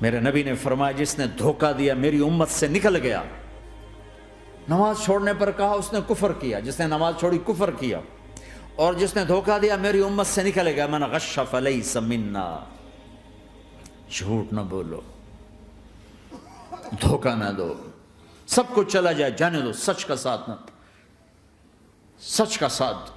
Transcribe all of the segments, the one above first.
میرے نبی نے فرمایا جس نے دھوکہ دیا میری امت سے نکل گیا. نماز چھوڑنے پر کہا اس نے کفر کیا، جس نے نماز چھوڑی کفر کیا، اور جس نے دھوکہ دیا میری امت سے نکل گیا. من غش فلیس منا. جھوٹ نہ بولو، دھوکہ نہ دو، سب کچھ چلا جائے جانے دو، سچ کا ساتھ نہ، سچ کا ساتھ.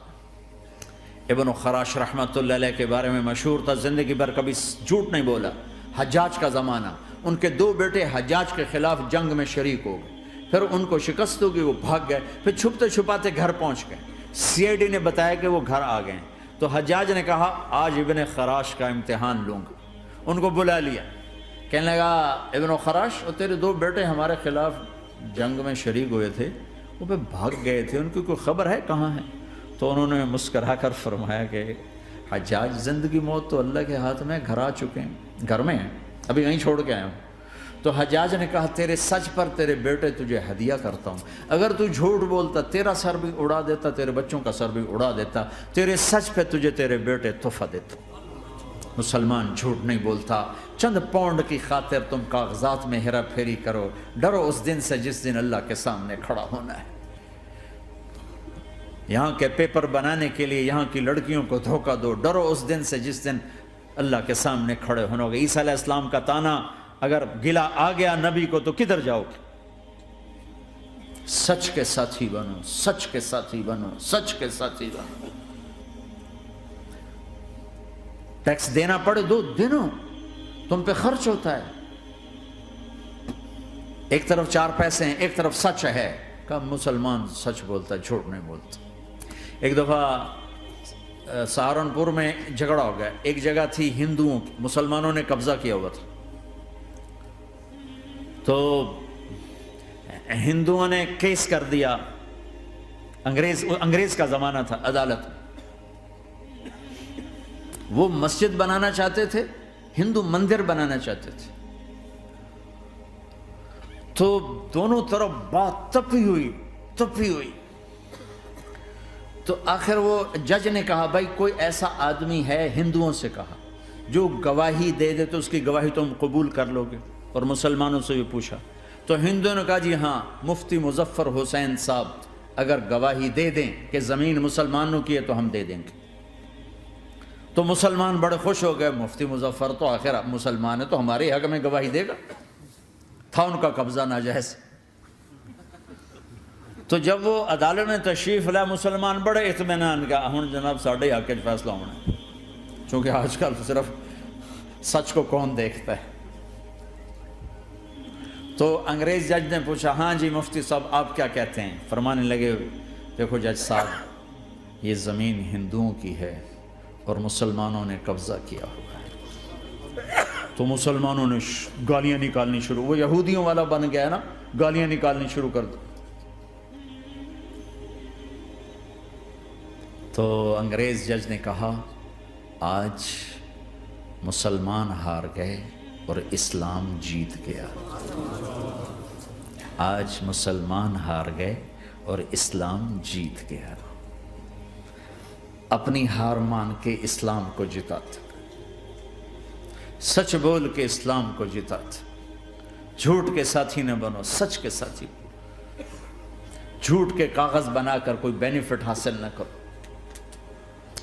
ابن خراش رحمۃ اللہ علیہ کے بارے میں مشہور تھا، زندگی بھر کبھی جھوٹ نہیں بولا. حجاج کا زمانہ، ان کے 2 بیٹے حجاج کے خلاف جنگ میں شریک ہو گئے، پھر ان کو شکست ہوگی، وہ بھاگ گئے، پھر چھپتے چھپاتے گھر پہنچ گئے. CID نے بتایا کہ وہ گھر آ گئے. تو حجاج نے کہا آج ابن خراش کا امتحان لوں گا. ان کو بلا لیا، کہنے لگا ابن خراش اور تیرے 2 بیٹے ہمارے خلاف جنگ میں شریک ہوئے تھے، وہ پہ بھاگ گئے تھے، ان کی کوئی خبر ہے کہاں ہے؟ تو انہوں نے مسکرا کر فرمایا کہ حجاج زندگی موت تو اللہ کے ہاتھ میں، گھر آ چکے ہیں، گھر میں ہیں، ابھی یہیں چھوڑ کے آیا ہوں. تو حجاج نے کہا تیرے سچ پر تیرے بیٹے تجھے ہدیہ کرتا ہوں، اگر تو جھوٹ بولتا تیرا سر بھی اڑا دیتا، تیرے بچوں کا سر بھی اڑا دیتا، تیرے سچ پہ تجھے تیرے بیٹے تحفہ دیتا. مسلمان جھوٹ نہیں بولتا. چند پاؤنڈ کی خاطر تم کاغذات میں ہیرا پھیری کرو، ڈرو اس دن سے جس دن اللہ کے سامنے کھڑا ہونا ہے. یہاں کے پیپر بنانے کے لیے یہاں کی لڑکیوں کو دھوکہ دو، ڈرو اس دن سے جس دن اللہ کے سامنے کھڑے ہونا ہوگا. عیسیٰ علیہ السلام کا تانا اگر گلا آ گیا نبی کو تو کدھر جاؤ گے؟ سچ کے ساتھی بنو، سچ کے ساتھی بنو، سچ کے ساتھی بنو. ٹیکس دینا پڑے دو، دینو، تم پہ خرچ ہوتا ہے. ایک طرف 4 پیسے ہیں، ایک طرف سچ ہے. کہ مسلمان سچ بولتا ہے، جھوٹ نہیں بولتا. ایک دفعہ سہارنپور میں جھگڑا ہو گیا. ایک جگہ تھی ہندوؤں کی، مسلمانوں نے قبضہ کیا ہوا تھا. تو ہندوؤں نے کیس کر دیا، انگریز کا زمانہ تھا، عدالت. وہ مسجد بنانا چاہتے تھے، ہندو مندر بنانا چاہتے تھے. تو دونوں طرف بات تپی ہوئی. تو آخر وہ جج نے کہا بھائی کوئی ایسا آدمی ہے، ہندوؤں سے کہا، جو گواہی دے دے تو اس کی گواہی تم قبول کر لو گے؟ اور مسلمانوں سے بھی پوچھا. تو ہندوؤں نے کہا جی ہاں، مفتی مظفر حسین صاحب اگر گواہی دے دیں کہ زمین مسلمانوں کی ہے تو ہم دے دیں گے. تو مسلمان بڑے خوش ہو گئے، مفتی مظفر تو آخر مسلمان ہے تو ہمارے حق میں گواہی دے گا. تھا ان کا قبضہ ناجائز. تو جب وہ عدالت میں تشریف لائے، مسلمان بڑے اطمینان کا ہوں جناب ساڑھے حق کے فیصلہ ہونا ہے، چونکہ آج کل صرف سچ کو کون دیکھتا ہے. تو انگریز جج نے پوچھا ہاں جی مفتی صاحب آپ کیا کہتے ہیں؟ فرمانے لگے دیکھو جج صاحب، یہ زمین ہندوؤں کی ہے اور مسلمانوں نے قبضہ کیا ہوا ہے. تو مسلمانوں نے گالیاں نکالنی شروع، وہ یہودیوں والا بن گیا نا، گالیاں نکالنی شروع کر دی. تو انگریز جج نے کہا آج مسلمان ہار گئے اور اسلام جیت گیا. آج مسلمان ہار گئے اور اسلام جیت گیا. اپنی ہار مان کے اسلام کو جتاتا، سچ بول کے اسلام کو جتاتا. جھوٹ کے ساتھی نہ بنو، سچ کے ساتھی. جھوٹ کے کاغذ بنا کر کوئی بینیفٹ حاصل نہ کرو.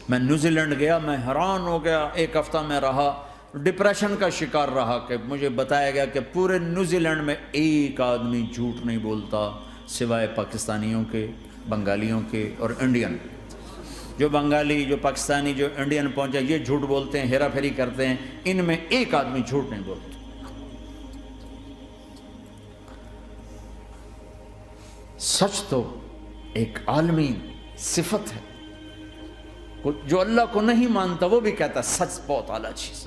میں نیوزی لینڈ گیا، میں حیران ہو گیا. 1 ہفتہ میں رہا، ڈپریشن کا شکار رہا کہ مجھے بتایا گیا کہ پورے نیوزی لینڈ میں ایک آدمی جھوٹ نہیں بولتا سوائے پاکستانیوں کے، بنگالیوں کے اور انڈین. جو بنگالی، جو پاکستانی، جو انڈین پہنچے یہ جھوٹ بولتے ہیں، ہیرا پھیری کرتے ہیں. ان میں ایک آدمی جھوٹ نہیں بولتا. سچ تو ایک عالمی صفت ہے. جو اللہ کو نہیں مانتا وہ بھی کہتا ہے سچ بہت اعلیٰ چیز.